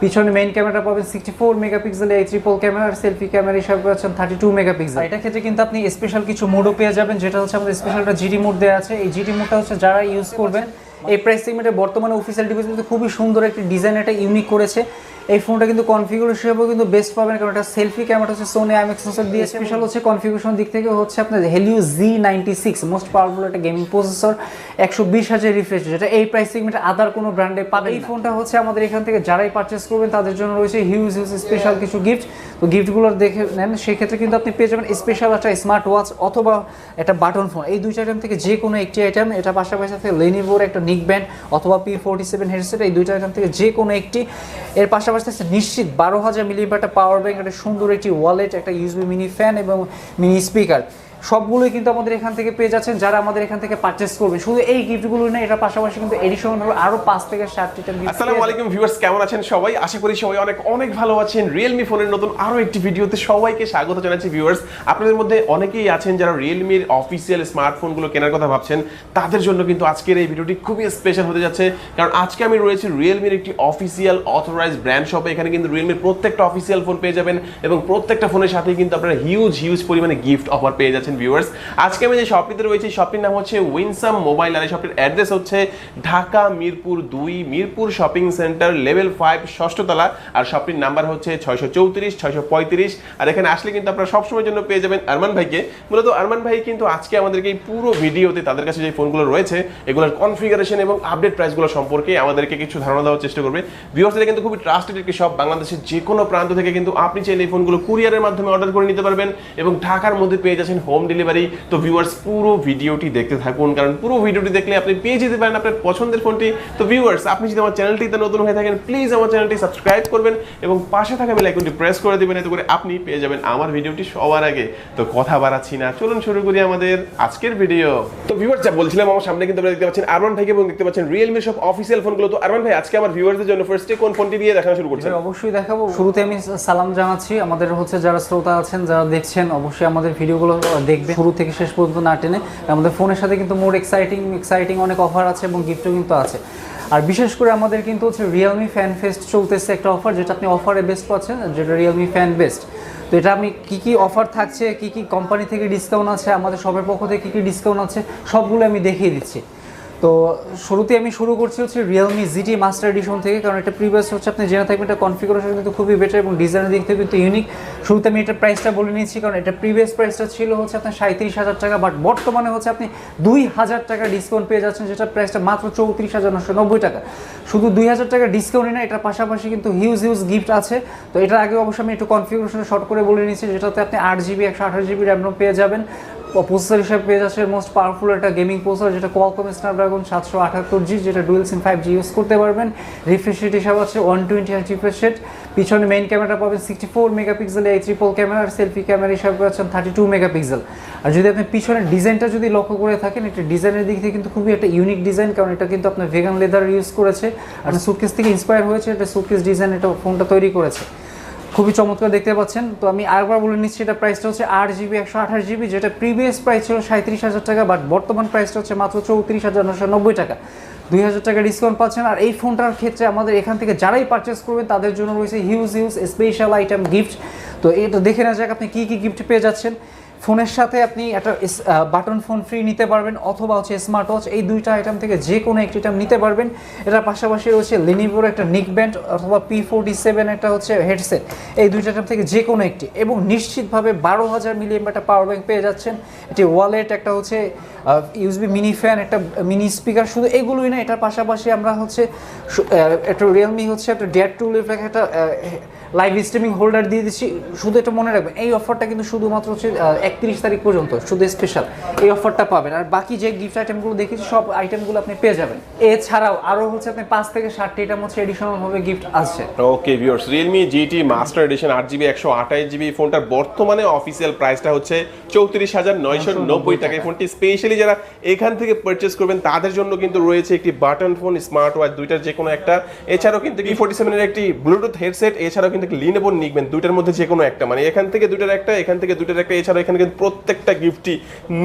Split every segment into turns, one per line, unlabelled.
পিছনে main camera পাবেন 64 megapixel এই ট্রিপল ক্যামেরার সেলফি ক্যামেরা হিসাবে পাচ্ছেন 32 মেগাপিক্সেল। এটা ক্ষেত্রে কিন্তু আপনি স্পেশাল কিছু মোডও পেয়ে যাবেন, যেটা হচ্ছে আমাদের স্পেশালটা জিডি মোড দেওয়া আছে। এই জিডি মোডটা হচ্ছে যারা ইউজ করবেন এই প্রাইস সেগমেন্টে বর্তমানে অফিসিয়াল ডিভাইস কিন্তু খুবই সুন্দর একটি ডিজাইন, এটা ইউনিক করেছে। এই ফোনটা কিন্তু কনফিগারেশন হিসেবেও কিন্তু বেস্ট পাবেন, কারণ এটা সেলফি ক্যামেরা হচ্ছে সোনি IMX সেন্সর দিয়ে স্পেশাল হচ্ছে কনফিগারেশন দিক থেকে হচ্ছে আপনার Helio Z96 মোস্ট পাওয়ারফুল একটা গেমিং প্রসেসর, 120Hz রিফ্রেশ, যেটা এই প্রাইস সেগমেন্টে আদার কোনো ব্র্যান্ডে পাবেন। এই ফোনটা হচ্ছে আমাদের এখান থেকে যারাই পারচেস করবেন তাদের জন্য রয়েছে হিউজ স্পেশাল কিছু গিফট। তো গিফটগুলো দেখে নেন, সেক্ষেত্রে কিন্তু আপনি পেয়ে যাবেন স্পেশাল একটা স্মার্ট ওয়াচ অথবা একটা বাটন ফোন। এই দুইটা আইটেম থেকে যে কোনো একটি আইটেম, এটা পাশাপাশি সাথে লেনোভোর একটা নিক ব্যান্ড অথবা P47 হেডসেট, এই দুইটা আইটেম থেকে যে কোনো একটি। এর পাশাপাশি আছে নিশ্চিত 12,000 মিলিঅ্যাম্পিয়ার একটা পাওয়ার ব্যাংক, একটা সুন্দর একটি ওয়ালেট, একটা ইউএসবি মিনি ফ্যান এবং মিনি স্পিকার, সবগুলোই কিন্তু আমাদের এখান থেকে পেয়ে যাচ্ছেন যারা আমাদের এখান থেকে পারচেস করবে। শুধু এই গিফটগুলো না, এটার পাশাপাশি কিন্তু এডিশনাল আরো 5 থেকে 7টি গিফট।
আসসালামু আলাইকুম ভিউয়ার্স, কেমন আছেন সবাই? আশা করি সবাই অনেক অনেক ভালো আছেন। Realme ফোনের নতুন আরো একটি ভিডিওতে সবাইকে স্বাগত জানাচ্ছি ভিউয়ার্স। আপনাদের মধ্যে অনেকেই আছেন যারা Realme এর অফিশিয়াল স্মার্টফোনগুলো কেনার কথা ভাবছেন, তাদের জন্য কিন্তু আজকের এই ভিডিওটি খুবই স্পেশাল হতে যাচ্ছে, কারণ আজকে আমি রয়েছি Realme এর একটি অফিশিয়াল অথরাইজড ব্র্যান্ড শপে। এখানে কিন্তু Realme এর প্রত্যেকটা অফিশিয়াল ফোন পেয়ে যাবেন এবং প্রত্যেকটা ফোনের সাথেই কিন্তু আপনারা হিউজ পরিমাণে গিফট অফার পেয়ে যাচ্ছেন ভিউয়ার্স। আজকে আমি যে শপটিতে রয়েছি, শপটির নাম হচ্ছে উইনসাম মোবাইল, আর এই শপটির অ্যাড্রেস হচ্ছে Dhaka Mirpur 2 Mirpur shopping centre level 5 ষষ্ঠ তলা, আর শপটির নাম্বার হচ্ছে 634 635। আর এখানে আসলে কিন্তু আপনারা সবসময়ের জন্য পেয়ে যাবেন আরমান ভাইকে। মূলত আরমান ভাই কিন্তু আজকে আমাদেরকে এই পুরো ভিডিওতে তাদের কাছে যে ফোনগুলো রয়েছে এগুলোর কনফিগারেশন এবং আপডেট প্রাইসগুলো সম্পর্কে আমাদেরকে কিছু ধারণা দেওয়ার চেষ্টা করবে। ভিউয়ার্স, এটা কিন্তু খুবই ট্রাস্টেড একটি শপ, বাংলাদেশের যে কোনো প্রান্ত থেকে কিন্তু আপনি চাইলে এই ফোনগুলো কুরিয়ারের মাধ্যমে অর্ডার করে নিতে পারবেন এবং ঢাকার মধ্যে পেয়ে যাচ্ছেন হোম ডেলিভারি। তো ভিউয়ার্স, পুরো ভিডিওটি দেখতে থাকুন, কারণ পুরো ভিডিওটি দেখলে আপনি পেয়ে যেতে পারেন আপনার পছন্দের ফোনটি। তো ভিউয়ার্স, আপনি যদি আমার চ্যানেলটিতে নতুন হয়ে থাকেন, প্লিজ আমার চ্যানেলটি সাবস্ক্রাইব করবেন এবং পাশে থাকা বেল আইকনটি প্রেস করে দিবেন, এতে করে আপনি পেয়ে যাবেন আমার ভিডিওটি সবার আগে। তো কথা বাড়াচ্ছি না, চলুন শুরু করি আমাদের আজকের ভিডিও। তো ভিউয়ার্স, যা বলছিলাম, আমার সামনে কিন্তু আপনারা দেখতে পাচ্ছেন আরমান ভাইকে এবং দেখতে পাচ্ছেন Realme সব অফিশিয়াল ফোনগুলো। তো আরমান ভাই, আজকে আমার ভিউয়ারদের জন্য ফার্স্টে কোন ফোনটি দিয়ে দেখানো শুরু করছেন?
অবশ্যই দেখাবো। শুরুতে আমি সালাম জানাচ্ছি আমাদের হচ্ছে যারা শ্রোতা আছেন, যারা দেখছেন, অবশ্যই আমাদের ভিডিওগুলো দেখবেন শুরু থেকে শেষ পর্যন্ত না টেনে। আমাদের ফোনের সাথে কিন্তু মোর এক্সাইটিং অনেক অফার আছে এবং গিফটও কিন্তু আছে। আর বিশেষ করে আমাদের কিন্তু হচ্ছে Realme ফ্যান ফেস্ট চলতেছে একটা অফার, যেটা আপনি অফারে বেস্ট পাচ্ছেন, যেটা Realme ফ্যান বেস্ট। তো এটা আমি কি অফার থাকছে, কি কোম্পানি থেকে ডিসকাউন্ট আছে, আমাদের সবার পক্ষ থেকে কি ডিসকাউন্ট আছে, সবগুলো আমি দেখিয়ে দিচ্ছি। তো শুরুতে আমি শুরু করছি হচ্ছে Realme GT মাস্টার এডিশন থেকে, কারণ এটা প্রিভিয়াস হচ্ছে আপনি জেনে থাকবেন এটা কনফিগারেশন কিন্তু খুবই বেটার এবং ডিজাইনের দিক থেকে কিন্তু ইউনিক। শুরুতে আমি এটা প্রাইসটা বলে নিচ্ছি, কারণ এটা প্রিভিয়াস প্রাইসটা ছিল হচ্ছে আপনার 37,000 টাকা, বাট বর্তমানে হচ্ছে আপনি 2,000 টাকা ডিসকাউন্ট পেয়ে যাচ্ছেন, যেটা প্রাইসটা মাত্র 34,990 টাকা। শুধু 2,000 টাকা ডিসকাউন্টই না, এটার পাশাপাশি কিন্তু হিউজ গিফট আছে। তো এটার আগে অবশ্যই আমি একটু কনফিগারেশনটা শর্ট করে বলে নিচ্ছি, যেটাতে আপনি 8GB 128GB র্যাম পেয়ে যাবেন। প্রসেসর হিসেবে পেয়ে যাচ্ছে মোস্ট পাওয়ারফুল একটা গেমিং প্রসেসর, যেটা Qualcomm Snapdragon 778G, যেটা ডুয়েল সিম 5G ইউজ করতে পারবেন। রিফ্রেশ রেট হিসাবে আছে 120Hz রিফ্রেশ রেট। পিছনে মেইন ক্যামেরা পাবেন 64 মেগাপিক্সেল এই ট্রিপল ক্যামেরার সেলফি ক্যামেরা হিসাবে পাচ্ছেন 32 মেগাপিক্সেল। আর যদি আপনি পিছনের ডিজাইনটা যদি লক্ষ্য করে থাকেন, এটা ডিজাইনের দিক থেকে কিন্তু খুবই একটা ইউনিক ডিজাইন, কারণ এটা কিন্তু আপনার ভেগান লেদার ইউজ করেছে আর সুটকেস থেকে ইন্সপায়ার হয়েছে। এটা সুটকেস ডিজাইন এটা ফোনটা তৈরি করেছে, খুবই চমৎকার দেখতে পাচ্ছেন। তো আমি আরেকবার বলে নিচ্ছি, এটা প্রাইসটা হচ্ছে 8GB 128GB, যেটা প্রিভিয়াস প্রাইস ছিল 37,000 টাকা, বাট বর্তমান প্রাইসটা হচ্ছে মাত্র 34,990 টাকা। 2,000 টাকা ডিসকাউন্ট পাচ্ছেন। আর এই ফোনটার ক্ষেত্রে আমাদের এখান থেকে যারাই পারচেস করবেন তাদের জন্য রয়েছে হিউজ স্পেশাল আইটেম গিফট। তো এটা দেখে নেওয়া যাক আপনি কি গিফট পেয়ে যাচ্ছেন। ফোনের সাথে আপনি একটা বাটন ফোন ফ্রি নিতে পারবেন অথবা হচ্ছে স্মার্ট ওয়াচ, এই দুইটা আইটেম থেকে যে কোনো একটি আইটেম নিতে পারবেন। এটার পাশাপাশি রয়েছে লেনোভোর একটা নিক ব্যান্ড অথবা P47 একটা হচ্ছে হেডসেট, এই দুইটা আইটেম থেকে যে কোনো একটি, এবং নিশ্চিতভাবে 12,000 মিলিঅ্যাম্পিয়ার একটা পাওয়ার ব্যাংক পেয়ে যাচ্ছেন, একটি ওয়ালেট, একটা হচ্ছে ইউএসবি মিনি ফ্যান, একটা মিনি স্পিকার। শুধু এগুলোই না, এটার পাশাপাশি আমরা হচ্ছে একটা Realme হচ্ছে একটা ডেয়ার টু লিভ একটা লাইভ স্ট্রিমিং হোল্ডার দিয়ে দিচ্ছি। শুধু এটা মনে রাখবেন, এই অফারটা কিন্তু শুধুমাত্র হচ্ছে 31 তারিখ পর্যন্ত শুধু স্পেশাল এই অফারটা পাবেন। আর বাকি যে গিফট আইটেমগুলো দেখেছি সব আইটেমগুলো আপনি পেয়ে যাবেন। এছাড়াও আরও হচ্ছে আপনি 5 থেকে 7টি আইটেম হচ্ছে এডিশনাল ভাবে গিফট আছে।
Okay viewers, Realme GT master edition 8GB 128GB ফোনটার বর্তমানে অফিসিয়াল প্রাইসটা হচ্ছে 34,990 টাকা। এই ফোনটি স্পেশালি যারা এখান থেকে পারচেস করবেন তাদের জন্য কিন্তু রয়েছে একটি বাটন ফোন, স্মার্ট ওয়াচ, দুইটার যে কোনো একটা। এছাড়াও কিন্তু P47 এর একটি ব্লুটুথ হেডসেট, এছাড়াও কিন্তু Lenovo নিকবেন, দুইটার মধ্যে যে কোনো একটা, মানে এখান থেকে দুইটার একটা, এখান থেকে দুইটার একটা, এছাড়াও এখানে কিন্তু প্রত্যেকটা গিফটই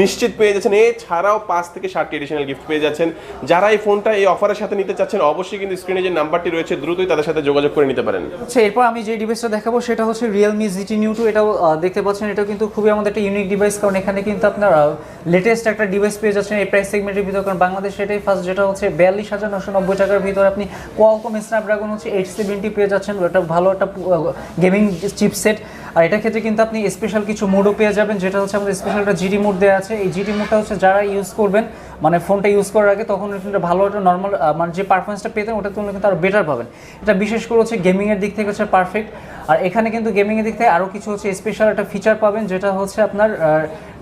নিশ্চিত পেয়ে যাচ্ছেন। এছাড়াও 5 থেকে 7টি এডিশনাল গিফট পেয়ে যাচ্ছেন। যারা এই ফোনটা এই অফারের সাথে নিতে চাচ্ছেন অবশ্যই কিন্তু স্ক্রিনে যে নাম্বারটি রয়েছে দ্রুতই তাদের সাথে যোগাযোগ করে নিতে পারেন।
আচ্ছা, এরপর আমি যে ডিভাইসটা দেখাবো সেটা হচ্ছে Realme GT Neo 2। এটাও দেখতে পাচ্ছেন, এটাও কিন্তু খুবই আমাদের একটা ইউনিক ডিভাইস, কারণ এখানে কিন্তু আপনার লেটেস্ট একটা ডিভাইস পেয়ে যাচ্ছেন এই প্রাইস সেগমেন্টের ভিতর। কারণ বাংলাদেশে এটাই ফার্স্ট, যেটা হচ্ছে 42,990 টাকার ভিতরে আপনি Qualcomm Snapdragon হচ্ছে 870 পেয়ে যাচ্ছেন। এটা ভালো একটা গেমিং চিপসেট। আর এটার ক্ষেত্রে কিন্তু আপনি স্পেশাল কিছু মোডও পেয়ে যাবেন, যেটা হচ্ছে আমাদের স্পেশাল একটা জিটি মোড দেওয়া আছে। এই জিটি মোডটা হচ্ছে যারা ইউজ করবেন, মানে ফোনটা ইউজ করার আগে, তখন এটা ভালো একটা নর্মাল মানে যে পারফরমেন্সটা পেতেন ওটা তুলনায় কিন্তু আরও বেটার পাবেন। এটা বিশেষ করে হচ্ছে গেমিংয়ের দিক থেকে হচ্ছে পারফেক্ট। আর এখানে কিন্তু গেমিংয়ের দিক থেকে আরও কিছু হচ্ছে স্পেশাল একটা ফিচার পাবেন, যেটা হচ্ছে আপনার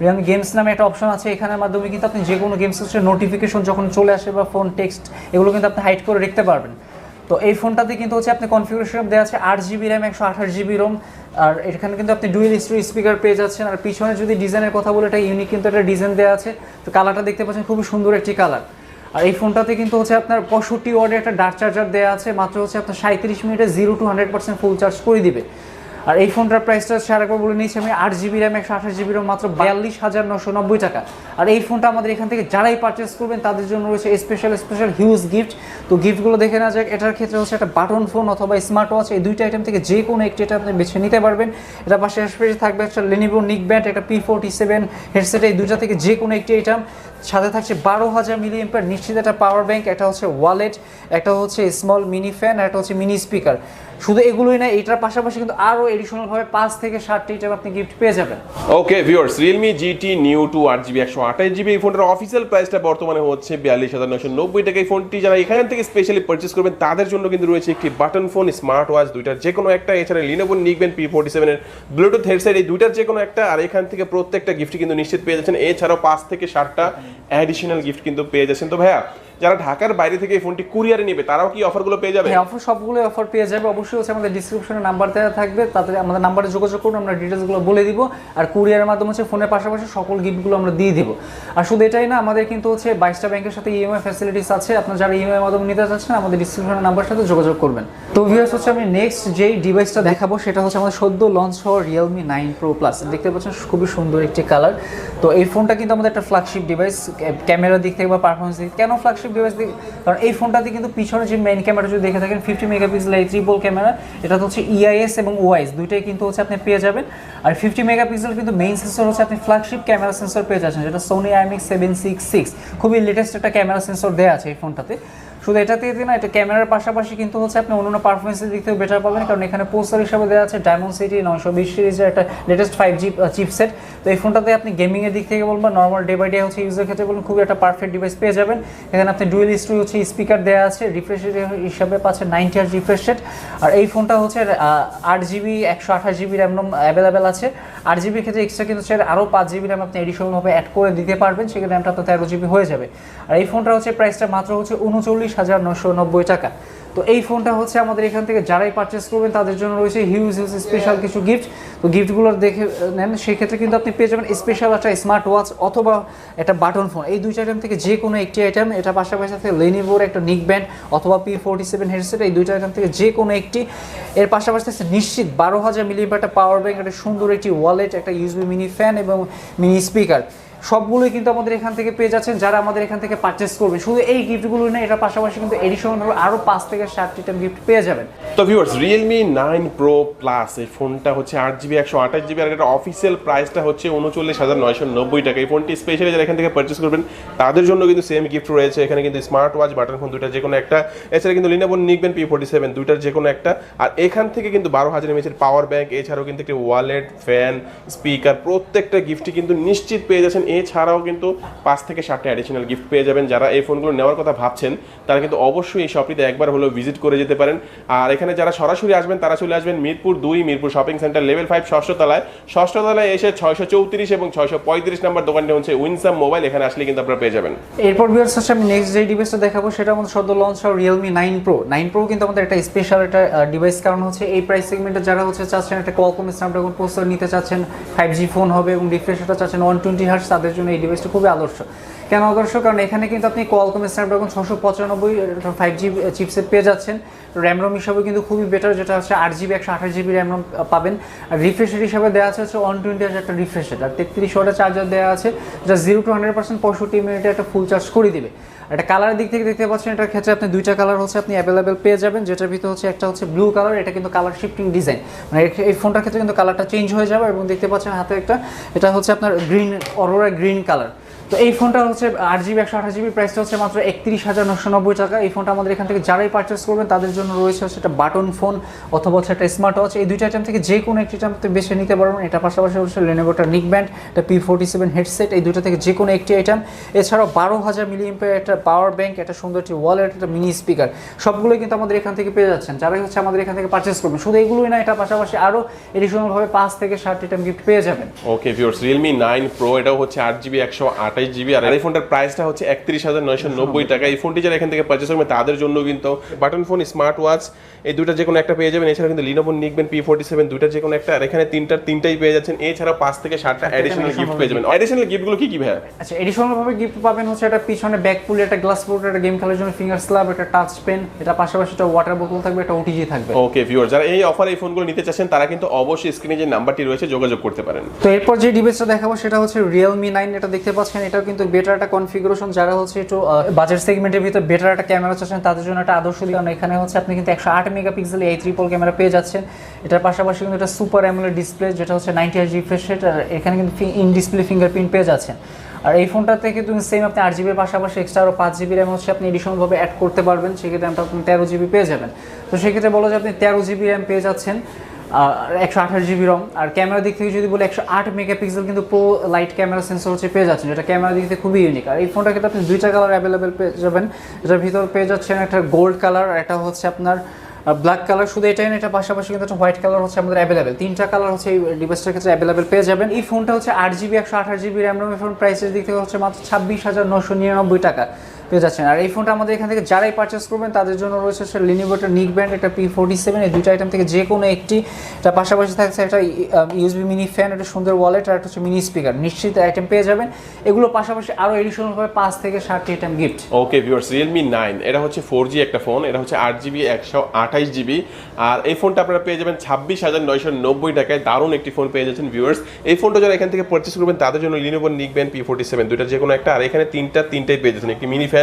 Realme গেমস নামে একটা অপশন আছে। এখানের মাধ্যমে কিন্তু আপনি যে কোনো গেমস হচ্ছে নোটিফিকেশন যখন চলে আসে বা ফোন টেক্সট এগুলো কিন্তু আপনি হাইড করে রাখতে পারবেন। তো এই ফোনটাতে কিন্তু হচ্ছে আপনি কনফিগারেশন দেওয়া আছে 8GB র্যাম 128GB রোম। আর এখানে কিন্তু আপনি ডুয়েল স্টোরেজ স্পিকার পেয়ে যাচ্ছেন। আর পিছনে যদি ডিজাইনের কথা বলে, এটা ইউনিক কিন্তু একটা ডিজাইন দেওয়া আছে। তো কালারটা দেখতে পাচ্ছেন, খুবই সুন্দর একটি কালার। আর এই ফোনটাতে কিন্তু হচ্ছে আপনার 65 ওয়াটের একটা ডার্ক চার্জার দেওয়া আছে, মাত্র হচ্ছে আপনার 37 মিনিটে 0 to 100% ফুল চার্জ করে দিবে। আর এই ফোনটার প্রাইসটা আরেকবার বলে নিয়েছি আমি, 8GB র্যাম 128GB রোম, মাত্র 42,990 টাকা। আর এই ফোনটা আমাদের এখান থেকে যারাই পারচেস করবেন তাদের জন্য রয়েছে স্পেশাল হিউজ গিফট। তো গিফটগুলো দেখে না যাক। এটার ক্ষেত্রে হচ্ছে একটা বাটন ফোন অথবা স্মার্ট ওয়াচ, এই দুইটা আইটেম থেকে যে কোনো একটি এটা আপনি বেছে নিতে পারবেন। এটা পাশে থাকবে একটা Lenovo নিকব্যান্ড, একটা P47 হেডসেট, এই দুইটা থেকে যে কোনো একটি আইটেম। সাথে থাকছে 12,000 mAh নিশ্চিত একটা পাওয়ার ব্যাংক, একটা হচ্ছে ওয়ালেট, একটা হচ্ছে স্মল মিনি ফ্যান, একটা হচ্ছে মিনি স্পিকার। শুধু এগুলোই না, এটার পাশাপাশি কিন্তু আরও এডিশনাল ভাবে 5 থেকে 7টি আইটেম আপনি গিফট পেয়ে যাবেন।
ওকে viewers, Realme GT Neo 2 8GB 128GB এই ফোনটার অফিসিয়াল প্রাইসটা বর্তমানে হচ্ছে 42,990 টাকা। এই ফোনটি যারা এখান থেকে স্পেশালি পারচেজ করবেন তাদের জন্য কিন্তু রয়েছে একটি বাটন ফোন, স্মার্ট ওয়াচ, দুইটার যে কোনো একটা, এছাড়া Lenovo নিকব্যান্ড P47 এর ব্লুটুথ হেডসেট, এই দুইটার যে কোনো একটা। আর এখান থেকে প্রত্যেকটা গিফট কিন্তু নিশ্চিত পেয়ে যাচ্ছেন। এছাড়াও 5 থেকে 7টা অ্যাডিশনাল গিফট কিন্তু পেয়ে যাচ্ছেন। তো ভাইয়া, যারা ঢাকার বাইরে থেকে এই ফোনটি কুরিয়ারে নেবে তারাও কি অফারগুলো পেয়ে যাবে?
হ্যাঁ, অফার সবগুলো অফার পেয়ে যাবে। অবশ্যই হচ্ছে আমাদের ডিসক্রিপশনে নাম্বার দেওয়া থাকবে, তাতে আমাদের নাম্বারে যোগাযোগ করুন, আমরা ডিটেলসগুলো বলে দিব। আর কুরিয়ারের মাধ্যমে হচ্ছে ফোনের পাশাপাশি সকল গিফটগুলো আমরা দিয়ে দিব। আর শুধু এটাই না, আমাদের কিন্তু হচ্ছে 22টা ব্যাংকের সাথে ইএমআই ফ্যাসিলিটিস আছে। আপনারা যারা ইএমআই মাধ্যমে নিতে চাচ্ছেন আমাদের ডিসক্রিপশনের নাম্বারের সাথে যোগাযোগ করবেন। তো ভিউয়ার্স, হচ্ছে আমি নেক্সট যেই ডিভাইসটা দেখাবো সেটা হচ্ছে আমাদের সদ্য লঞ্চ হওয়া Realme 9 Pro Plus। দেখতে পাচ্ছেন খুবই সুন্দর একটি কালার। তো এই ফোনটা কিন্তু আমাদের একটা ফ্ল্যাগশিপ ডিভাইস, ক্যামেরার দিক থেকে বা পারফরমেন্স দিক। কেন ফ্ল্যাগশিপ ডিভাইস? কারণ এই ফোনটাতে কিন্তু পিছনে যে মেইন ক্যামেরা যদি দেখে থাকেন 50 মেগাপিক্সেল এই ট্রিপল ক্যামেরা, এটা হচ্ছে EIS এবং OIS দুইটাই কিন্তু হচ্ছে আপনি পেয়ে যাবেন। আর 50 মেগাপিক্সেল কিন্তু মেইন সেন্সর হচ্ছে আপনি ফ্ল্যাগশিপ ক্যামেরা সেন্সর পেয়ে যাচ্ছেন, যেটা Sony IMX 766, খুবই লেটেস্ট একটা ক্যামেরা সেন্সর দেওয়া আছে এই ফোনটাতে। শুধু এটাতে না, এটা ক্যামেরার পাশাপাশি কিন্তু হচ্ছে আপনি অন্যান্য পারফরমেন্সের দিক থেকে বেটার পাবেন, কারণ এখানে প্রসেসর হিসাবে দেওয়া আছে Dimensity 920 সিরিজের একটা লেটেস্ট 5G চিপসেট। তো এই ফোনটাতে আপনি গেমিংয়ের দিক থেকে বলবেন, নর্মাল ডে বাই ডে হচ্ছে ইউজের ক্ষেত্রে বলুন, খুবই একটা পারফেক্ট ডিভাইস পেয়ে যাবেন। এখানে আপনি ডুয়েল স্টোরেজ হচ্ছে স্পিকার দেওয়া আছে, রিফ্রেশ রেট হিসাবে পাচ্ছেন 90 Hz রিফ্রেশ রেট। আর এই ফোনটা হচ্ছে 8GB 128GB র্যাম অ্যাভেলেবেল আছে। 8GB ক্ষেত্রে এক্সট্রা কিন্তু আরও 5GB র্যাম আপনি এডিশনালভাবে অ্যাড করে দিতে পারবেন, সেক্ষেত্রে র্যামটা আপনার 13GB হয়ে যাবে। আর এই ফোনটা হচ্ছে প্রাইসটা মাত্র হচ্ছে 39,990 টাকা। তো এই ফোনটা হচ্ছে আমাদের এখান থেকে যারাই পারচেস করবেন তাদের জন্য রয়েছে হিউজ স্পেশাল কিছু গিফট। তো গিফটগুলো দেখে নেন, সেক্ষেত্রে কিন্তু আপনি পেয়ে যাবেন স্পেশাল একটা স্মার্ট ওয়াচ অথবা একটা বাটন ফোন, এই দুইটা আইটেম থেকে যে কোনো একটি আইটেম। এটা পাশাপাশি সাথে Lenovoর একটা নিকব্যান্ড অথবা P47 হেডসেট, এই দুইটা আইটেম থেকে যে কোনো একটি। এর পাশাপাশি নিশ্চিত 12,000 mAh একটা পাওয়ার ব্যাংক, একটা সুন্দর একটি ওয়ালেট, একটা USB মিনি ফ্যান এবং মিনি স্পিকার, সবগুলোই কিন্তু আমাদের এখান থেকে পেয়ে যাচ্ছেন যারা আমাদের এখান থেকে পারচেস করবে। শুধু এই গিফটগুলো না, এটার পাশাপাশি কিন্তু এডিশনাল আরও 5 থেকে 7টি গিফট পেয়ে যাবেন।
তো ভিউয়ার্স, Realme 9 Pro Plus এই ফোনটা হচ্ছে 8GB 128GB, আর এটা অফিসিয়াল প্রাইসটা হচ্ছে 39,990 টাকা। এই ফোনটি স্পেশালি যারা এখান থেকে পারচেস করবেন তাদের জন্য কিন্তু সেম গিফট রয়েছে। এখানে কিন্তু স্মার্ট ওয়াচ, বাটন ফোন দুইটার যে কোনো একটা, এছাড়া কিন্তু Lenovo নিকব্যান্ড P47 দুইটার যে কোনো একটা। আর এখান থেকে কিন্তু 12,000 mAh পাওয়ার ব্যাংক, এছাড়াও কিন্তু একটি ওয়ালেট, ফ্যান, স্পিকার, প্রত্যেকটা গিফটই কিন্তু নিশ্চিত পেয়ে যাচ্ছেন। এছাড়াও কিন্তু 5 থেকে 7টা অ্যাডিশনাল গিফট পেয়ে যাবেন। যারা এই ফোনগুলো নেওয়ার কথা ভাবছেন তারা কিন্তু অবশ্যই এই শপটিতে একবার হলেও ভিজিট করে যেতে পারেন। আর এখানে যারা সরাসরি আসবেন তারা চলে আসবেন Mirpur 2 Mirpur shopping centre level 5 ষষ্ঠ তলায় এসে 634 এবং 635 নাম্বার দোকানটি হচ্ছে উইনসাম মোবাইল, এখানে আসলে কিন্তু আপনারা পেয়ে যাবেন।
এরপর ভিউয়ার্স, হচ্ছে আমি নেক্সট যে ডিভাইসটা দেখাবো সেটা আমাদের সদ্য লঞ্চ হওয়া Realme 9 Pro কিন্তু আমাদের একটা স্পেশাল একটা ডিভাইস, কারণ হচ্ছে এই প্রাইস সেগমেন্টে যারা হচ্ছে চাচ্ছেন একটা Qualcomm Snapdragon প্রসেসর নিতে চাচ্ছেন, 5G ফোন হবে এবং রিফ্রেশ রেটটা চাচ্ছেন 120 Hz, তাদের জন্য এই ডিভাইসটা খুবই আদর্শ। কেন আদর্শ? কারণ এখানে কিন্তু আপনি কোয়ালকম স্ন্যাপড্রাগন 695 5G চিপসেট পেয়ে যাচ্ছেন। র্যাম রোম হিসাবে কিন্তু খুবই বেটার, যেটা হচ্ছে 8GB 128GB র্যাম রোম পাবেন। আর রিফ্রেশ রেট হিসাবে দেওয়া আছে হচ্ছে 120 একটা রিফ্রেশ রেট, আর 33 ওয়াটের চার্জার দেওয়া আছে, যেটা 0 to 100% 65 মিনিটে একটা ফুল চার্জ করে দিবে। এটা কালারের দিক থেকে দেখতে পাচ্ছেন, এটার ক্ষেত্রে আপনি দুইটা কালার হচ্ছে আপনি অ্যাভেলেবেল পেয়ে যাবেন, যেটার ভিতরে হচ্ছে একটা হচ্ছে ব্লু কালার, এটা কিন্তু কালার শিফটিং ডিজাইন, মানে এই ফোনটার ক্ষেত্রে কিন্তু কালারটা চেঞ্জ হয়ে যাবে। এবং দেখতে পাচ্ছেন হাতে এটা হচ্ছে আপনার গ্রিন অরোরা গ্রিন কালার। তো এই ফোনটা হচ্ছে 8GB 128GB, প্রাইসটা হচ্ছে মাত্র 31,990 টাকা। এই ফোনটা আমাদের এখান থেকে যারাই পারচেস করবেন তাদের জন্য রয়েছে হচ্ছে একটা বাটন ফোন অথবা হচ্ছে একটা স্মার্ট ওয়াচ। এই দুইটা আইটেম থেকে যে কোনো একটি আইটেম বেছে নিতে পারবেন। এটা পাশাপাশি হচ্ছে লেনোভোটা নিকব্যান্ড, একটা P47 হেডসেট, এই দুইটা থেকে যে কোনো একটি আইটেম। এছাড়াও 12,000 মিলিঅ্যাম্পিয়ার একটা পাওয়ার ব্যাংক, একটা সুন্দর একটি ওয়ালেট, একটা মিনি স্পিকার, সবগুলোই কিন্তু আমাদের এখান থেকে পেয়ে যাচ্ছেন যারাই হচ্ছে আমাদের এখান থেকে পারচেস করবেন। শুধু এগুলোই না, এটা পাশাপাশি আরও এডিশনালভাবে 5 থেকে 7 আইটেম গিফট পেয়ে যাবেন।
ওকে ভিউয়ার্স, Realme 9 Pro এটাও হচ্ছে 8GB 128GB, আর এই ফোনটার প্রাইসটা হচ্ছে 31,990 টাকা। এই ফোনটি যারা এখান থেকে পারচেস করবেন তাদের জন্য কিন্তু বাটন ফোন, স্মার্ট ওয়াচ, এই দুইটা যে কোনো একটা পেয়ে যাবেন। এছাড়া কিন্তু Lenovo নিকবেন P47, দুইটা যে কোনো একটা, আর এখানে তিনটাই পেয়ে যাচ্ছেন। এছাড়া 5 থেকে 7টা অ্যাডিশনাল গিফট পেয়ে যাবেন। অ্যাডিশনাল গিফটগুলো কি কি ভাই?
আচ্ছা, এডিশনালভাবে গিফট পাবেন হচ্ছে এটা পিছনে ব্যাক পুল, একটা গ্লাস পোর্ট, একটা গেম খেলার জন্য ফিঙ্গার স্ল্যাব, একটা টাচ পেন, এটা পাশাপাশি একটা ওয়াটার বোতল থাকবে, একটা ওটিজি থাকবে।
ওকে ভিউয়ার, যারা এই অফার এই ফোনগুলো নিতে চাচ্ছেন তারা কিন্তু অবশ্যই স্ক্রিনে যে নাম্বারটি রয়েছে যোগাযোগ করতে পারেন।
তো এরপর যে ডিভাইসটা দেখাবো সেটা হচ্ছে Realme 9। এটা দেখতে পাচ্ছেন, এটাও কিন্তু বেটার একটা কনফিগারেশন। যারা হচ্ছে একটু বাজেট সেগমেন্টের ভিতরে বেটার একটা ক্যামেরা চাচ্ছেন তাদের জন্য একটা আদর্শ, কারণ এখানে হচ্ছে আপনি কিন্তু 108 মেগাপিক্সেল এই ট্রিপল ক্যামেরা পেয়ে যাচ্ছেন। এটার পাশাপাশি কিন্তু এটা সুপার অ্যামোলেড ডিসপ্লে, যেটা হচ্ছে 90 Hz রিফ্রেশ রেট, আর এখানে কিন্তু ইন ডিসপ্লে ফিঙ্গারপ্রিন্ট পেয়ে যাচ্ছেন। আর এই ফোনটা থেকে তুমি সেম আপনি 8GB এর পাশাপাশি এক্সট্রা আরও 5GB র্যাম হচ্ছে আপনি এডিশনালভাবে অ্যাড করতে পারবেন, সেক্ষেত্রে র্যামটা আপনি 13GB পেয়ে যাবেন। তো সেক্ষেত্রে বলা যায় আপনি 13GB র্যাম পেয়ে যাচ্ছেন, 128GB রম। আর ক্যামেরার দিক থেকে যদি বলি 108 মেগাপিক্সেল কিন্তু প্রো লাইট ক্যামেরা সেন্সর হচ্ছে পেয়ে যাচ্ছেন, যেটা ক্যামেরার দিক থেকে খুবই ইউনিক। আর এই ফোনটা কিন্তু আপনি দুইটা কালার অ্যাভেলেবেল পেয়ে যাবেন, যেটার ভিতর পেয়ে যাচ্ছেন একটা গোল্ড কালার, আর একটা হচ্ছে আপনার ব্ল্যাক কালার। শুধু এটাই না, এটা পাশাপাশি কিন্তু একটা হোয়াইট কালার হচ্ছে আমাদের অ্যাভেলেবেল। তিনটা কালার হচ্ছে এই ডিভাইসটার ক্ষেত্রে অ্যাভেলেবেল পেয়ে যাবেন। এই ফোনটা হচ্ছে 8GB 128GB র্যাম রোম। এই ফোন প্রাইসের দিক থেকে হচ্ছে মাত্র 26,999 টাকা পেয়ে যাচ্ছেন। আর এই ফোনটা আমাদের এখান থেকে যারাই পারচেস করবেন তাদের জন্য রয়েছে লেনোভোটা নিকব্যান্ড, একটা P47, এই দুইটা আইটেম থেকে যে কোনো একটি। এটা পাশাপাশি থাকছে একটা USB মিনি ফ্যান, একটা সুন্দর ওয়ালেট, আর একটা হচ্ছে মিনি স্পিকার, নিশ্চিত আইটেম পেয়ে যাবেন। এগুলো পাশাপাশি আরও এডিশনালভাবে 5 থেকে 7টি item gift.
Okay viewers, Realme 9 এটা হচ্ছে 4G একটা ফোন, এটা হচ্ছে 8GB 128GB, আর এই ফোনটা আপনারা পেয়ে যাবেন 26,990 টাকায়। দারুণ একটি ফোন পেয়ে যাচ্ছেন ভিউয়ার্স। এই ফোনটা যারা এখান থেকে পারচেস করবেন তাদের জন্য Lenovo নিকবেন P47, দুইটা যে কোনো একটা, আর এখানে তিনটাই পেয়ে যাচ্ছেন, একটি মিনি ফ্যান,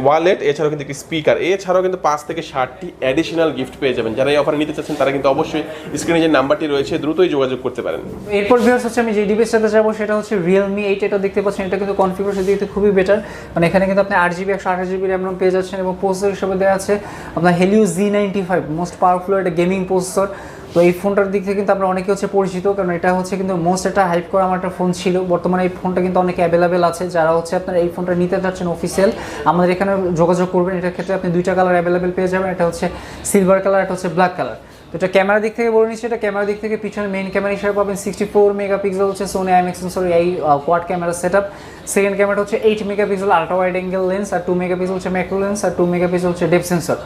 ওয়ালেট, এছাড়াও কিন্তু একটি স্পিকার, এছাড়াও কিন্তু 5 থেকে 7টি অ্যাডিশনাল গিফট পেয়ে যাবেন। যারা এই অফার নিতে চাচ্ছেন তারা কিন্তু অবশ্যই স্ক্রিনে যে নাম্বারটি রয়েছে দ্রুতই যোগাযোগ করতে পারেন।
এরপর ভিউয়ার্স হচ্ছে আমি যে ডিভাইসটাতে যাবো সেটা হচ্ছে Realme 8। এটা দেখতে পাচ্ছেন, এটা কিন্তু কনফিগারেশন দিক থেকে খুবই বেটার, মানে এখানে কিন্তু আপনি 8GB 128GB র্যাম রোম পেয়ে যাচ্ছেন, এবং প্রসেসর হিসেবে দেওয়া আছে আপনার Helio Z95, মোস্ট পাওয়ারফুল একটা গেমিং প্রসেসর। তো এই ফোনটার দিক থেকে কিন্তু আমরা অনেকে হচ্ছে পরিচিত, কারণ এটা হচ্ছে কিন্তু মোস্ট একটা হাইপ করা আমার একটা ফোন ছিল। বর্তমানে এই ফোনটা কিন্তু অনেকে অ্যাভেলেবেল আছে, যারা হচ্ছে আপনার এই ফোনটা নিতে চাচ্ছেন অফিসিয়াল আমাদের এখানে যোগাযোগ করবেন। এটার ক্ষেত্রে আপনি দুইটা কালার অ্যাভেলেবেল পেয়ে যাবেন, এটা হচ্ছে সিলভার কালার, এটা হচ্ছে ব্ল্যাক কালার। তো এটা ক্যামেরার দিক থেকে বলে নিচ্ছি, এটা ক্যামেরার দিক থেকে পিছনে মেইন ক্যামেরা হিসেবে পাবেন 64 মেগাপিক্সেল হচ্ছে সোনি IMX সেন্সর, এই কোয়াড ক্যামেরা সেটআপ। সেকেন্ড ক্যামেরাটা হচ্ছে 8 megapixel ultra wide angle lens, আর 2 মেগাপিক্সেল হচ্ছে ম্যাক্রো লেন্স, আর 2 মেগাপিক্সেল হচ্ছে ডেপথ সেন্সর।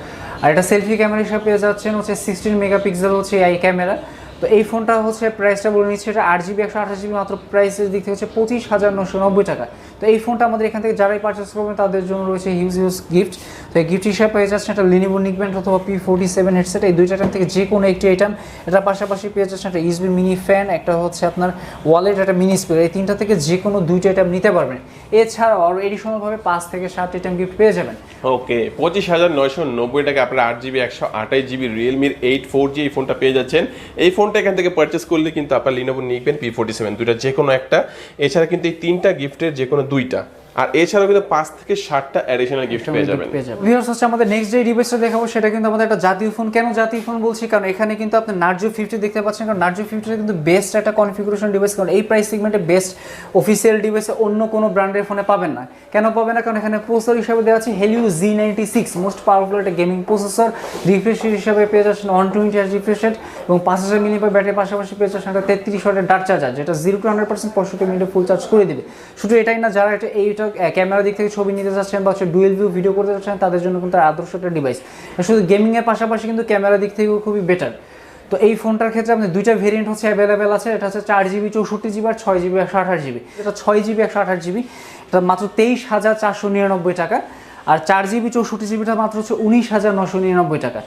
আর এটা সেলফি ক্যামেরা হিসেবে পেয়ে যাচ্ছেন হচ্ছে 16 মেগাপিক্সেল হচ্ছে এই ক্যামেরা। তো এই ফোনটা হচ্ছে প্রাইসটা বলে নিচ্ছি, এটা 8GB 128GB মাত্র প্রাইসের দিক থেকে হচ্ছে 25,990 টাকা। তো এই ফোনটা আমাদের এখান থেকে যারাই পারচেস করবেন তাদের জন্য রয়েছে হিউজ গিফট। তো এই গিফট হিসাবে পেয়ে যাচ্ছেন একটা Lenovo নিকব্যান্ড অথবা P47 হেডসেট, এই দুইটা আইটেম থেকে যে কোনো একটি আইটেম। এটার পাশাপাশি পেয়ে যাচ্ছেন একটা USB মিনি ফ্যান, একটা হচ্ছে আপনার ওয়ালেট, একটা মিনি স্পিকার, এই তিনটা থেকে যে কোনো দুইটা আইটেম নিতে পারবেন। এছাড়াও আরও এডিশনালভাবে 5 থেকে 7 আইটেম গিফট পেয়ে যাবেন।
ওকে, 25,990 টাকা আপনারা 8GB 128GB Realme 8 4G এই ফোনটা পেয়ে যাচ্ছেন। এই ফোনটা এখান থেকে পারচেস করলে কিন্তু আপনার Lenovo নিকবেন P47, দুইটা যে কোনো একটা, এছাড়া কিন্তু এই তিনটা গিফটের যে কোনো দুইটা, আর এছাড়াও কিন্তু 5 থেকে 7টা অ্যাডিশনাল গিফট পেয়ে যাবেন।
ভিউয়ার্স হচ্ছে আমাদের নেক্সট যে ডিভাইসটা দেখাবো সেটা কিন্তু আমাদের একটা জাতীয় ফোন। কেন জাতীয় ফোন বলছি? কারণ এখানে কিন্তু আপনি Narzo 50 দেখতে পাচ্ছেন, কারণ Narzo 50 কিন্তু বেস্ট একটা কনফিগারেশন ডিভাইস, কারণ এই প্রাইস সেগমেন্টে বেস্ট অফিসিয়াল ডিভাইসে অন্য কোনো ব্র্যান্ডের ফোনে পাবেন না। কেন পাবেন না? কারণ এখানে প্রসেসর হিসেবে দেওয়া আছে Helio Z96, মোস্ট পাওয়ারফুল একটা গেমিং প্রসেসর। রিফ্রেশ রেট হিসেবে পেয়ে যাচ্ছেন 120 Hz রিফ্রেশ রেট, এবং 5000 মিলিঅ্যাম্পিয়ার ব্যাটারির পাশাপাশি পেয়ে যাচ্ছেন একটা 33 ওয়াটের ডার্ক চার্জার, যেটা 0 to 100% 65 মিনিটে ফুল চার্জ করে দিবে। শুধু এটাই না, যারা এইটা ক্যামেরা দিক থেকে ছবি নিতে যাচ্ছেন বা হচ্ছে ডুয়েল ভিউ ভিডিও করতে যাচ্ছেন তাদের জন্য কিন্তু আদর্শ একটা ডিভাইস। শুধু গেমিংয়ের পাশাপাশি কিন্তু ক্যামেরা দিক থেকেও খুবই বেটার। তো এই ফোনটার ক্ষেত্রে আপনার দুইটা ভেরিয়েন্ট হচ্ছে অ্যাভেলেবেল আছে, এটা হচ্ছে 4GB 64GB আর 6GB 128GB। এটা 6GB 128GB, এটা মাত্র 23,499 টাকা, আর 4GB 64GBটা মাত্র হচ্ছে 19,999 টাকা।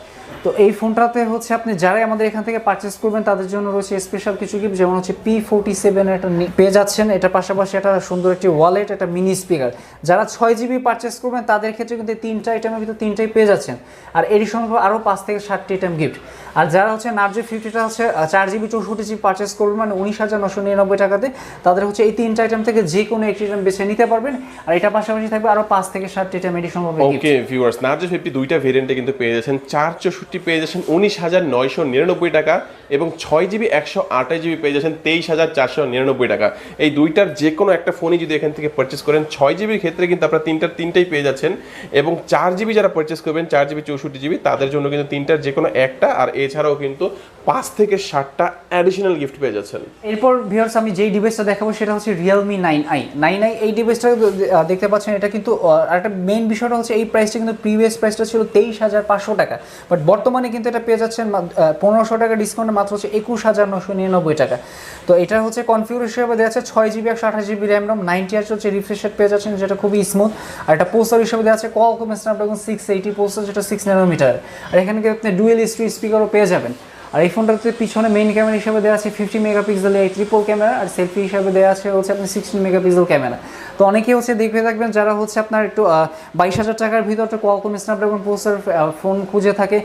তো এই ফোনটাতে হচ্ছে আপনি যারাই আমাদের এখান থেকে পারচেস করবেন তাদের জন্য রয়েছে স্পেশাল কিছু গিফট, যেমন হচ্ছে P47 এটা পেয়ে যাচ্ছেন, এটার পাশাপাশি একটা সুন্দর একটি ওয়ালেট, একটা মিনি স্পিকার। যারা 6GB পারচেস করবেন তাদের ক্ষেত্রে কিন্তু 3টা আইটেমের ভিতরে 3টাই পেয়ে যাচ্ছেন, আর এরই সঙ্গে আরও 5 থেকে 7টি আইটেম গিফট। আর যারা হচ্ছে নার্জো 50টা হচ্ছে 4GB 64GB পারচেস করবেন মানে 19,999 টাকাতে, তাদের হচ্ছে এই 3টা আইটেম থেকে যে কোনো একটি আইটেম বেছে নিতে পারবেন, আর এটা পাশাপাশি থাকবে আরও 5 থেকে 7টি আইটেম এডিশনাল ভাবে গিফট।
ওকে ভিউয়ার্স, নার্জো 50 দুইটা ভেরিয়েন্টে কিন্তু পেয়ে যাচ্ছেন। 464 পেয়ে যাচ্ছেন 19,999 টাকা, এবং 6GB 128GB পেয়ে যাচ্ছেন 23,499 টাকা। এই দুইটার যে কোনো একটা ফোনই যদি এখান থেকে পারচেস করেন, 6GBর ক্ষেত্রে কিন্তু আপনারা তিনটাই পেয়ে যাচ্ছেন, এবং 4GB যারা পারচেস করবেন 4GB 64GB তাদের জন্য কিন্তু তিনটার যে কোনো একটা, আর এছাড়াও কিন্তু 5 থেকে 7টা অ্যাডিশনাল গিফট পেয়ে যাচ্ছেন।
এরপর ভিউয়ার্স আমি যেই ডিভাইসটা দেখাবো সেটা হচ্ছে Realme 9i। এই ডিভাইসটা দেখতে পাচ্ছেন, এটা কিন্তু আর একটা মেইন বিষয়টা হচ্ছে এই প্রাইসটা কিন্তু প্রিভিয়াস প্রাইসটা ছিল 23,500 টাকা, বাট বর্তমানে কিন্তু এটা পেয়ে যাচ্ছেন 1500 টাকা ডিসকাউন্টে মাত্র হচ্ছে 21,999 টাকা। তো এটা হচ্ছে কনফিগারেশন হিসেবে দেওয়া আছে 6GB 128GB RAM ROM, 90Hz হচ্ছে রিফ্রেশ রেট পেয়ে যাচ্ছেন, যেটা খুবই স্মুথ। আর এটা প্রসেসর হিসেবে দেওয়া আছে Qualcomm Snapdragon 680 প্রসেসর, যেটা 6 nm। আর এখানে কিন্তু আপনি ডুয়েল স্পিকারও পেয়ে যাবেন। আর এই ফোনটাতে পিছনে মেইন ক্যামেরা হিসেবে দেওয়া আছে 50 মেগাপিক্সেল এই ট্রিপল ক্যামেরা, আর সেলফি হিসেবে দেওয়া আছে হচ্ছে আপনি 16 মেগাপিক্সেল ক্যামেরা। তো অনেকেই হচ্ছে দেখে থাকবেন যারা হচ্ছে আপনার একটু 22,000 টাকার ভিতরে Qualcomm Snapdragon প্রসেসর ফোন খুঁজে থাকে,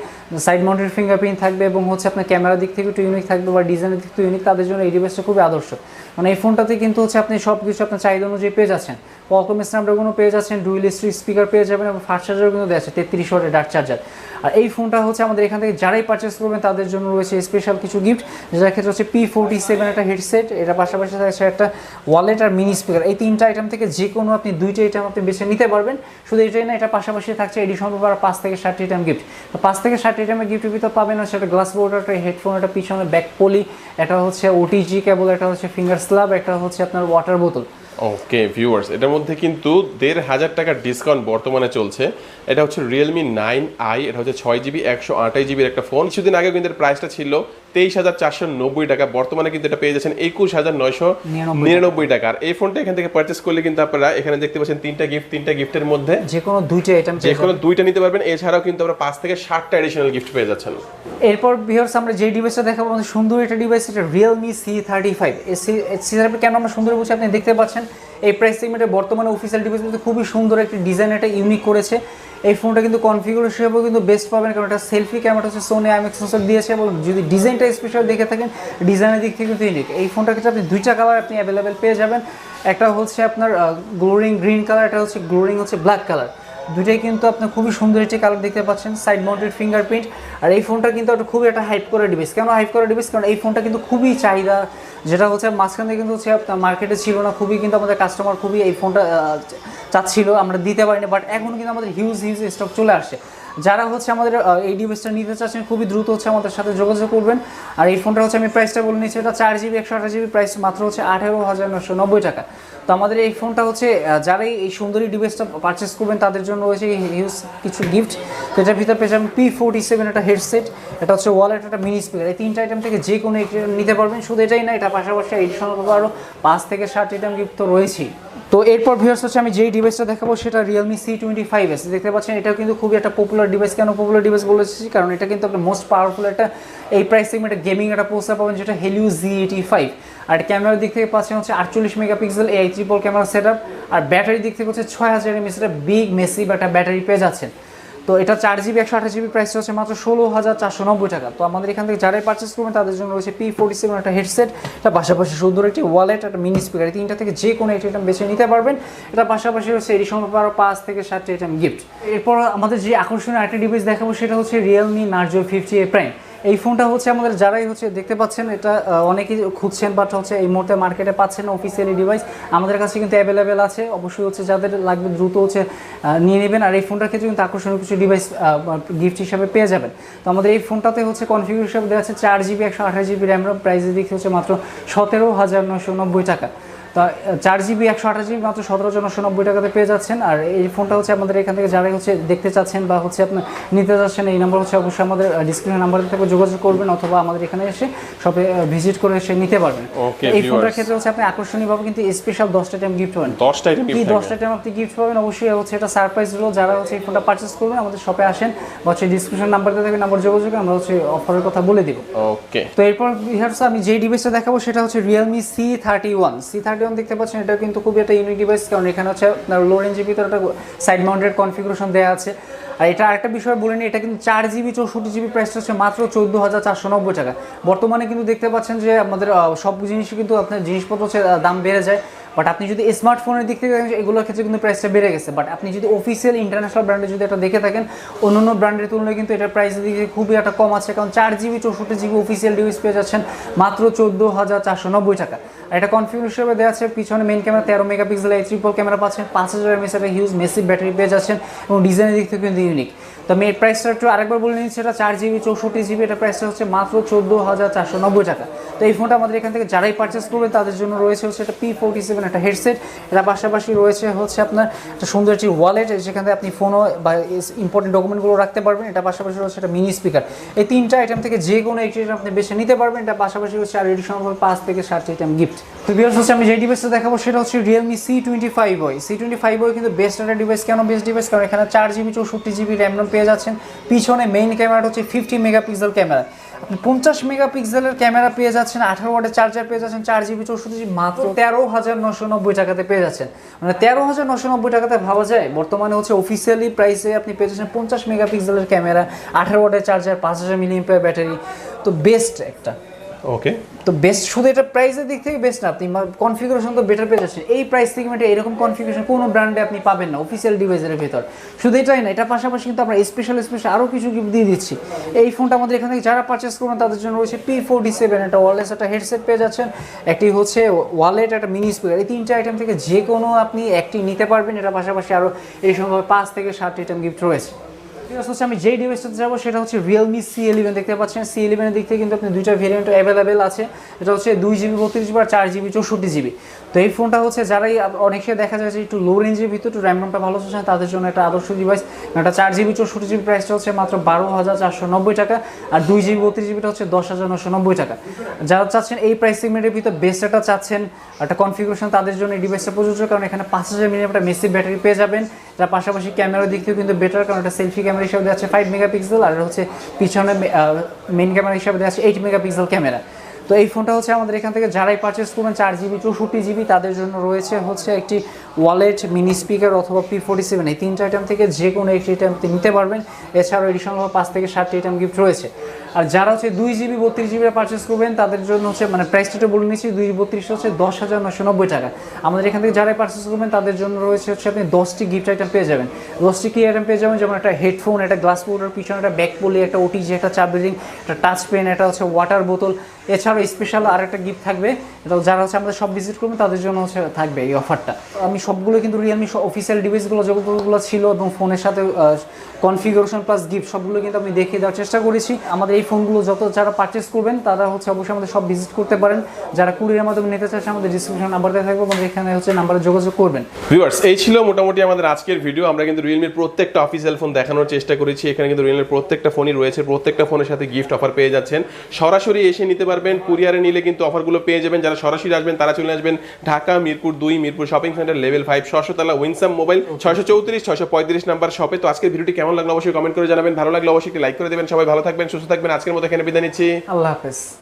সাইড মাউন্টেড ফিঙ্গারপ্রিন্ট থাকবে এবং হচ্ছে আপনার ক্যামেরার দিক থেকে একটু ইউনিক থাকবে বা ডিজাইনের দিক থেকে ইউনিক, তাদের জন্য এই ডিভাইসটা খুবই আদর্শ। মানে এই ফোনটাতে কিন্তু হচ্ছে আপনি সব কিছু আপনার চাহিদা অনুযায়ী পেয়ে যাচ্ছেন, Qualcomm Snapdragonও পেয়ে যাচ্ছেন, ডুয়েল স্পিকার পেয়ে যাবেন, এবং ফাস্ট চার্জারও কিন্তু দেওয়া আছে 33 ওয়াটের ডার্ক চার্জার। আর এই ফোনটা হচ্ছে আমাদের এখান থেকে যারাই পারচেস করবেন তাদের জন্য রয়েছে স্পেশাল কিছু গিফট, যেটার ক্ষেত্রে হচ্ছে P47 একটা হেডসেট, এটা পাশাপাশি থাকছে একটা ওয়ালেট আর মিনি স্পিকার। এই 3টা আইটেম থেকে যে কোনো আপনি 2টা আইটেম আপনি বেছে নিতে পারবেন। শুধু এটাই না, এটা পাশাপাশি থাকছে এডিশন পেপার 5 থেকে 7টি আইটেম গিফট। তো 5 থেকে 7টি আইটেমের গিফটের ভিতর পাবেন হচ্ছে একটা গ্লাস বোর্ড, একটা হেডফোন, একটা পিছনে ব্যাক পলি, একটা হচ্ছে OTG কেবল, একটা হচ্ছে ফিঙ্গার স্ল্যাব, একটা হচ্ছে আপনার ওয়াটার বোতল।
ওকে ভিউয়ার্স, এটার মধ্যে কিন্তু 1,500 টাকার ডিসকাউন্ট বর্তমানে চলছে। এটা হচ্ছে Realme 9i, এটা হচ্ছে 6GB 128GB একটা ফোন। কিছুদিন আগে কিন্তু এর প্রাইসটা ছিল 23,490 টাকা, বর্তমানে কিন্তু এটা পেয়ে যাচ্ছেন 21,999 টাকা। আর এই ফোনটা এখান থেকে পারচেস করলে কিন্তু আপনারা এখানে দেখতে পাচ্ছেন 3টা গিফটের মধ্যে
যে কোনো 2টা আইটেম
নিতে পারবেন। এছাড়াও কিন্তু আমরা 5 থেকে 7টা এডিশনাল গিফট পেয়ে যাচ্ছেন।
এরপর ভিউয়ার্স আমরা যে ডিভাইসটা দেখাবো আমাদের সুন্দর একটা ডিভাইস, এটা Realme C35। C35 কেন আমরা সুন্দর বলছি আপনি দেখতে পাচ্ছেন, এই প্রাইস সেগমেন্টে বর্তমানে অফিসিয়াল ডিভাইস কিন্তু খুবই সুন্দর একটি ডিজাইন, এটা ইউনিক করেছে। এই ফোনটা কিন্তু কনফিগারেশন হিসেবেও কিন্তু বেস্ট পাবেন, কারণ এটা সেলফি ক্যামেরা হচ্ছে Sony IMX সেন্সর দিয়েছে, এবং যদি ডিজাইনটা স্পেশাল দেখে থাকেন ডিজাইনের দিক থেকে কিন্তু ইউনিক। এই ফোনটার ক্ষেত্রে আপনি 2টা কালার আপনি অ্যাভেলেবেল পেয়ে যাবেন, একটা হচ্ছে আপনার গ্লোরিং গ্রিন কালার, একটা হচ্ছে গ্লোরিং হচ্ছে ব্ল্যাক কালার। দুইটাই কিন্তু আপনার খুবই সুন্দর একটি কালার দেখতে পাচ্ছেন, সাইড মাউন্টেড ফিঙ্গারপ্রিন্ট। আর এই ফোনটা কিন্তু একটা খুবই একটা হাইপ করা ডিভাইস। কেন হাইপ করা ডিভাইস? কারণ এই ফোনটা কিন্তু খুবই চাহিদা, যেটা হচ্ছে মাঝখানে কিন্তু হচ্ছে আপনার মার্কেটে ছিল না, খুবই কিন্তু আমাদের কাস্টমার খুবই এই ফোনটা চাচ্ছিল, আমরা দিতে পারিনি, বাট এখন কিন্তু আমাদের হিউজ স্টক চলে আসছে। যারা হচ্ছে আমাদের এই ডিভাইসটা নিতে চাচ্ছেন খুবই দ্রুত হচ্ছে আমাদের সাথে যোগাযোগ করবেন। আর এই ফোনটা হচ্ছে আমি প্রাইসটা বলে নিচ্ছি, এটা 4GB 128GB প্রাইস মাত্র হচ্ছে 18,990 টাকা। তো আমাদের এই ফোনটা হচ্ছে যারাই এই সুন্দরী ডিভাইসটা পারচেস করবেন তাদের জন্য রয়েছে হিউজ কিছু গিফট। তো এটার ভিতরে পেয়ে যাবেন P47 একটা হেডসেট, এটা হচ্ছে ওয়ালেট, একটা মিনি স্পিকার। এই 3টা আইটেম থেকে যে কোনো একটি নিতে পারবেন। শুধু এটাই না, এটা পাশাপাশি এডিশনাল আরও 5 থেকে 7 আইটেম গিফট তো রয়েছেই। তো এরপর ভিউয়ার্স হচ্ছে আমি যেই ডিভাইসটা দেখাবো সেটা Realme C25s। দেখতে পাচ্ছেন এটাও কিন্তু খুবই একটা পপুলার ডিভাইস। কেন পপুলার ডিভাইস বলেছি? কারণ এটা কিন্তু একটা মোস্ট পাওয়ারফুল একটা এই প্রাইস সেগমেন্টে গেমিং একটা প্রসেসর পাবেন, যেটা Helio G85। আর ক্যামেরার দিক থেকে পাচ্ছেন হচ্ছে 48 megapixel AI triple camera setup, আর ব্যাটারির দিক থেকে হচ্ছে 6000 mAh একটা বিগ মেসি বা একটা ব্যাটারি পেয়ে যাচ্ছেন। তো এটা 4GB 128GB প্রাইস হচ্ছে মাত্র 16,490 টাকা। তো আমাদের এখান থেকে যারাই পারচেস করবেন তাদের জন্য রয়েছে P47 একটা হেডসেট, এটা পাশাপাশি সুন্দর একটি ওয়ালেট, একটা মিনি স্পিকার। এই 3টা থেকে যে কোনো একটি আইটেম বেছে নিতে পারবেন। এটা পাশাপাশি হচ্ছে এডিশন আরও 5 থেকে 7টি আইটেম গিফট। এরপর আমাদের যে আকর্ষণীয় আরেকটা ডিভাইস দেখাবো সেটা হচ্ছে Realme Narzo 50A Prime। এই ফোনটা হচ্ছে আমাদের যারাই হচ্ছে দেখতে পাচ্ছেন, এটা অনেকেই খুঁজছেন, বাট হচ্ছে এই মুহূর্তে মার্কেটে পাচ্ছেন না অফিসিয়ালি ডিভাইস, আমাদের কাছে কিন্তু অ্যাভেলেবেল আছে। অবশ্যই হচ্ছে যাদের লাগবে দ্রুত হচ্ছে নিয়ে নেবেন। আর এই ফোনটার ক্ষেত্রে কিন্তু আকর্ষণীয় কিছু ডিভাইস গিফট হিসাবে পেয়ে যাবেন। তো আমাদের এই ফোনটাতে হচ্ছে কনফিগারেশন হিসাবে দেওয়া আছে 4GB 128GB র্যাম রম, প্রাইসের দিক হচ্ছে মাত্র 17,990 টাকা। তো তো 4GB 128GB মাত্র 17,990 টাকাতে পেয়ে যাচ্ছেন। আর এই ফোনটা হচ্ছে আমাদের এখান থেকে যারা হচ্ছে দেখতে চাচ্ছেন বা হচ্ছে আপনি নিতে চাচ্ছেন, এই নাম্বার হচ্ছে অবশ্যই আমাদের ডিসক্রিপশন নাম্বার থেকে যোগাযোগ করবেন, অথবা আমাদের এখানে এসে শপে ভিজিট করে এসে নিতে পারবেন। এই ফোনটার ক্ষেত্রে হচ্ছে আপনি আকর্ষণীয়ভাবে কিন্তু স্পেশাল 10টা আইটেম গিফট পাবেন।
10টা আইটেম
কি 10টা আইটেম আপনি গিফট পাবেন, অবশ্যই হচ্ছে এটা সারপ্রাইজ হলো। যারা হচ্ছে এই ফোনটা পারচেজ করবেন আমাদের শপে আসেন বা হচ্ছে ডিসক্রিপশন নাম্বার দিয়ে থাকবে, নাম্বার যোগাযোগ আমরা হচ্ছে অফারের কথা বলে দিব।
ওকে,
তো এরপর আমি যে ডিভাইসটা দেখাবো সেটা হচ্ছে Realme C31 দেখতে পাচ্ছেন। এটা কিন্তু খুবই একটা ইউনিক ডিভাইস, কারণ এখানে হচ্ছে আপনার লো রেঞ্জের ভিতরে একটা সাইড মাউন্টেড কনফিগারেশন দেওয়া আছে। আর এটা আরেকটা বিষয় বলে নিই, এটা কিন্তু 4GB 64GB প্রাইসটা হচ্ছে মাত্র 14,490 টাকা। বর্তমানে কিন্তু দেখতে পাচ্ছেন যে আমাদের সব জিনিসই কিন্তু আপনার জিনিসপত্র হচ্ছে দাম বেড়ে যায়, বাট আপনি যদি স্মার্টফোনের দিক থেকে দেখেন এগুলোর ক্ষেত্রে কিন্তু প্রাইসটা বেড়ে গেছে। বাট আপনি যদি অফিসিয়াল ইন্টারন্যাশনাল ব্র্যান্ডে যদি এটা দেখে থাকেন, অন্যান্য ব্র্যান্ডের তুলনায় কিন্তু এটার প্রাইসের দিকে খুবই একটা কম আছে, কারণ 4GB 64GB অফিসিয়াল ডিভাইস পেয়ে যাচ্ছেন মাত্র 14,490 টাকা। আর এটা কনফিগারেশন হিসেবে দেওয়া আছে পিছনে main camera 13 megapixel triple camera পাচ্ছেন, 5000 mAh একটা হিউজ মেসিভ ব্যাটারি পেয়ে যাচ্ছেন, এবং ডিজাইনের দিক থেকে কিন্তু ইউনিক। তো আমি এর প্রাইসটা একটু আরেকবার বলে নিচ্ছি, এটা 4GB 64GB, এটা প্রাইসটা হচ্ছে মাত্র 14,490 টাকা। তো এই ফোনটা আমাদের এখান থেকে যারাই পারচেস করবেন তাদের জন্য রয়েছে হচ্ছে একটা P47 একটা হেডসেট, এটা পাশাপাশি রয়েছে হচ্ছে আপনার একটা সুন্দর একটি ওয়ালেট, যেখানে আপনি ফোনও বা ইম্পর্টেন্ট ডকুমেন্টগুলো রাখতে পারবেন। এটা পাশাপাশি রয়েছে একটা মিনি স্পিকার। এই 3টা আইটেম থেকে যে কোনো একটি আপনি বেছে নিতে পারবেন। এটা পাশাপাশি হচ্ছে আর এডিশনাল 5 থেকে 7টি আইটেম গিফট। তো ভিউয়ার্স হচ্ছে আমি যে ডিভাইসটা দেখাবো সেটা হচ্ছে Realme C25i কিন্তু বেস্ট একটা ডিভাইস। কেন বেস্ট ডিভাইস? কারণ এখানে 4GB 64GB র্যাম পেয়ে যাচ্ছেন। পিছনে মেইন ক্যামেরাটা হচ্ছে 50 মেগাপিক্সেল ক্যামেরা, আপনি 50 মেগাপিক্সেলের ক্যামেরা পেয়ে যাচ্ছেন, 18 ওয়াটের চার্জার পেয়ে যাচ্ছেন, 4GB 64GB মাত্র 13,990 টাকাতে পেয়ে যাচ্ছেন। মানে 13,990 টাকাতে ভাবা যায়? বর্তমানে হচ্ছে অফিসিয়ালি প্রাইসে আপনি পেয়ে যাচ্ছেন 50 মেগাপিক্সেলের ক্যামেরা, 18 ওয়াটের চার্জার, 5000 mAh ব্যাটারি। তো বেস্ট একটা,
ওকে,
তো বেস্ট শুধু এটা প্রাইসের দিক থেকে বেস্ট না, আপনি কনফিগারেশন তো বেটার পেয়ে যাচ্ছেন। এই প্রাইস থেকে এরকম কনফিগারেশন কোনো ব্র্যান্ডে আপনি পাবেন না অফিসিয়াল ডিভাইসের ভিতর। শুধু এটাই না, এটার পাশাপাশি কিন্তু আমরা স্পেশাল আরও কিছু গিফট দিয়ে দিচ্ছি। এই ফোনটা আমাদের এখান থেকে যারা পারচেস করবেন তাদের জন্য রয়েছে P47 একটা ওয়ারলেস একটা হেডসেট পেয়ে যাচ্ছেন, একটি হচ্ছে ওয়ালেট, একটা মিনি স্পিকার। এই 3টা আইটেম থেকে যে কোনো আপনি একটি নিতে পারবেন। এটার পাশাপাশি আরও এই সময় 5 থেকে 7টি আইটেম গিফট রয়েছে। হচ্ছে আমি যেই ডিভাইসটাতে যাবো সেটা হচ্ছে Realme C11 দেখতে পাচ্ছেন। C11 এর দিক থেকে কিন্তু আপনি 2টা ভেরিয়েন্ট অ্যাভেলেবেল আছে, এটা হচ্ছে 2GB 32GB আর 4GB 64GB। তো এই ফোনটা হচ্ছে যারাই অনেকে দেখা যায় যে একটু লো রেঞ্জের ভিতরে একটু র্যাম রমটা ভালো চাচ্ছেন তাদের জন্য একটা আদর্শ ডিভাইস। একটা 4GB 64GB প্রাইসটা হচ্ছে মাত্র 12,490 টাকা, আর 2GB 32GBটা হচ্ছে 10,990 টাকা। যারা চাচ্ছেন এই প্রাইস সেগমেন্টের ভিতর বেস্ট একটা চাচ্ছেন একটা কনফিগারেশন, তাদের জন্য এই ডিভাইসটা প্রযোজ্য, কারণ এখানে 5000 mAh একটা মেসিভ ব্যাটারি পেয়ে যাবেন। তার পাশাপাশি ক্যামেরার দিক থেকেও কিন্তু বেটার, কারণ এটা সেলফি ক্যামেরা হিসাবে দেওয়া আছে 5 মেগাপিক্সেল, আর হচ্ছে পিছনে মেইন ক্যামেরা হিসাবে দেওয়া আছে 8 মেগাপিক্সেল ক্যামেরা। তো এই ফোনটা হচ্ছে আমাদের এখান থেকে যারাই পারচেস করবেন 4GB 64GB তাদের জন্য রয়েছে হচ্ছে একটি ওয়ালেট, মিনি স্পিকার অথবা P47। এই 3টা আইটেম থেকে যে কোনো একটি আইটেম নিতে পারবেন। এছাড়াও এডিশনাল 5 থেকে 7টি আইটেম গিফট রয়েছে। আর যারা হচ্ছে 2GB 32GB পারচেস করবেন তাদের জন্য হচ্ছে মানে প্রাইসটা বলে নিচ্ছি, 232 হচ্ছে 10,990 টাকা। আমাদের এখান থেকে যারাই পারচেস করবেন তাদের জন্য রয়েছে হচ্ছে আপনি 10টি গিফট আইটেম পেয়ে যাবেন। 10টি কি আইটেম পেয়ে যাবেন? যেমন একটা হেডফোন, একটা গ্লাস বোর্ডের পিছনে একটা ব্যাক পলি, একটা OTG, একটা চাবি রিং, একটা টাচ পেন, একটা হচ্ছে ওয়াটার বোতল। এছাড়াও স্পেশাল আর একটা গিফট থাকবে, এটা যারা হচ্ছে আমাদের সব ভিজিট করবেন তাদের জন্য হচ্ছে থাকবে এই অফারটা। আমি সবগুলো কিন্তু Realme অফিসিয়াল ডিভাইসগুলো যতগুলো ছিল এবং ফোনের সাথে কনফিগারেশন প্লাস গিফট সবগুলো কিন্তু আমি দেখিয়ে দেওয়ার চেষ্টা করেছি। আমাদের এই ফোনগুলো যারা পারচেস করবেন তারা হচ্ছে অবশ্যই আমাদের সব ভিজিট করতে পারেন। যারা কুরিয়ারের মাধ্যমে নিতে চাচ্ছেন আমাদের ডিসক্রিপশন নাম্বার দেওয়া থাকবে, এবং এখানে হচ্ছে নাম্বারে যোগাযোগ করবেন।
ভিউয়ার্স, এই ছিল মোটামুটি আমাদের আজকের ভিডিও। আমরা কিন্তু Realme প্রত্যেকটা অফিসিয়াল ফোন দেখানোর চেষ্টা করেছি। এখানে কিন্তু Realme প্রত্যেকটা ফোনই রয়েছে, প্রত্যেকটা ফোনের সাথে গিফট অফার পেয়ে যাচ্ছেন। সরাসরি এসে নিতে পারবেন, কুরিয়ারে নিলে কিন্তু অফারগুলো পেয়ে যাবেন। যারা সরাসরি আসবেন তারা চলে আসবেন Dhaka Mirpur 2 Mirpur shopping centre level 5 6তলা উইনসাম মোবাইল 634 635 নাম্বার শপে। তো আজকের ভিডিওটি কেমন লাগলো অবশ্যই কমেন্ট করে জানাবেন। ভালো লাগলে অবশ্যই একটি লাইক করে দেবেন। সবাই ভালো থাকবেন, সুস্থ থাকবেন। আজকের মতো এখানে বিদায় নিচ্ছি।
আল্লাহ হাফেজ।